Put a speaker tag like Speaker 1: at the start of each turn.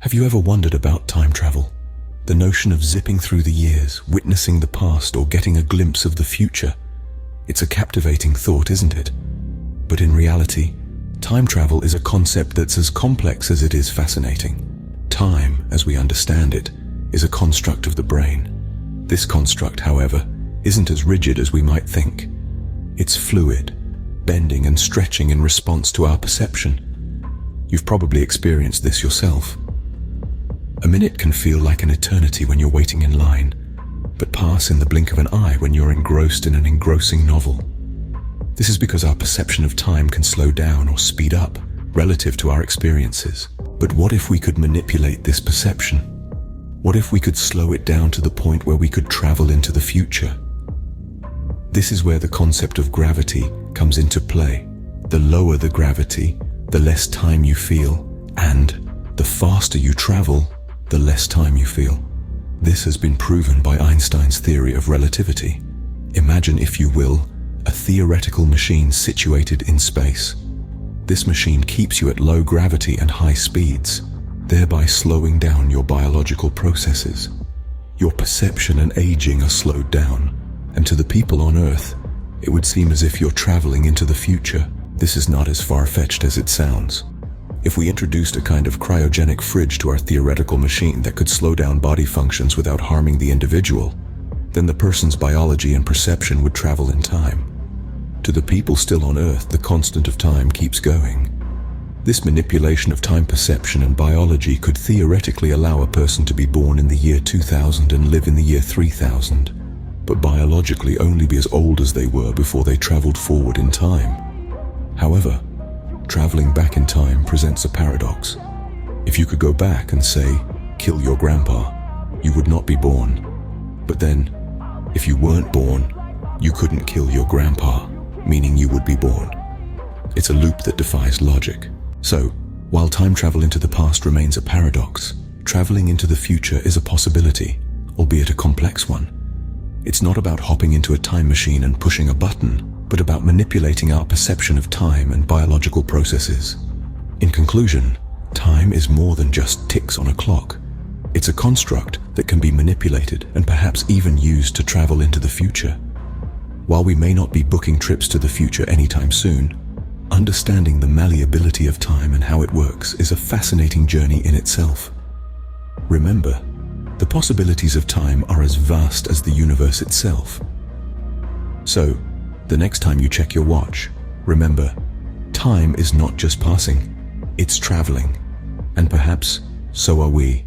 Speaker 1: Have you ever wondered about time travel? The notion of zipping through the years, witnessing the past, or getting a glimpse of the future? It's a captivating thought, isn't it? But in reality, time travel is a concept that's as complex as it is fascinating. Time, as we understand it, is a construct of the brain. This construct, however, isn't as rigid as we might think. It's fluid, bending and stretching in response to our perception. You've probably experienced this yourself. A minute can feel like an eternity when you're waiting in line, but pass in the blink of an eye when you're engrossed in an engrossing novel. This is because our perception of time can slow down or speed up relative to our experiences. But what if we could manipulate this perception? What if we could slow it down to the point where we could travel into the future? This is where the concept of gravity comes into play. The lower the gravity, the less time you feel, and the faster you travel, the less time you feel. This has been proven by Einstein's theory of relativity. Imagine, if you will, a theoretical machine situated in space. This machine keeps you at low gravity and high speeds, thereby slowing down your biological processes. Your perception and aging are slowed down, and to the people on Earth, it would seem as if you're traveling into the future. This is not as far-fetched as it sounds. If we introduced a kind of cryogenic fridge to our theoretical machine that could slow down body functions without harming the individual, then the person's biology and perception would travel in time. To the people still on Earth, the constant of time keeps going. This manipulation of time perception and biology could theoretically allow a person to be born in the year 2000 and live in the year 3000, but biologically only be as old as they were before they traveled forward in time. However, traveling back in time presents a paradox. If you could go back and say, kill your grandpa, you would not be born. But then, if you weren't born, you couldn't kill your grandpa, meaning you would be born. It's a loop that defies logic. So, while time travel into the past remains a paradox, traveling into the future is a possibility, albeit a complex one. It's not about hopping into a time machine and pushing a button, but about manipulating our perception of time and biological processes. In conclusion, time is more than just ticks on a clock. It's a construct that can be manipulated and perhaps even used to travel into the future. While we may not be booking trips to the future anytime soon, understanding the malleability of time and how it works is a fascinating journey in itself. Remember, the possibilities of time are as vast as the universe itself. So, the next time you check your watch, remember, time is not just passing, it's traveling. And perhaps, so are we.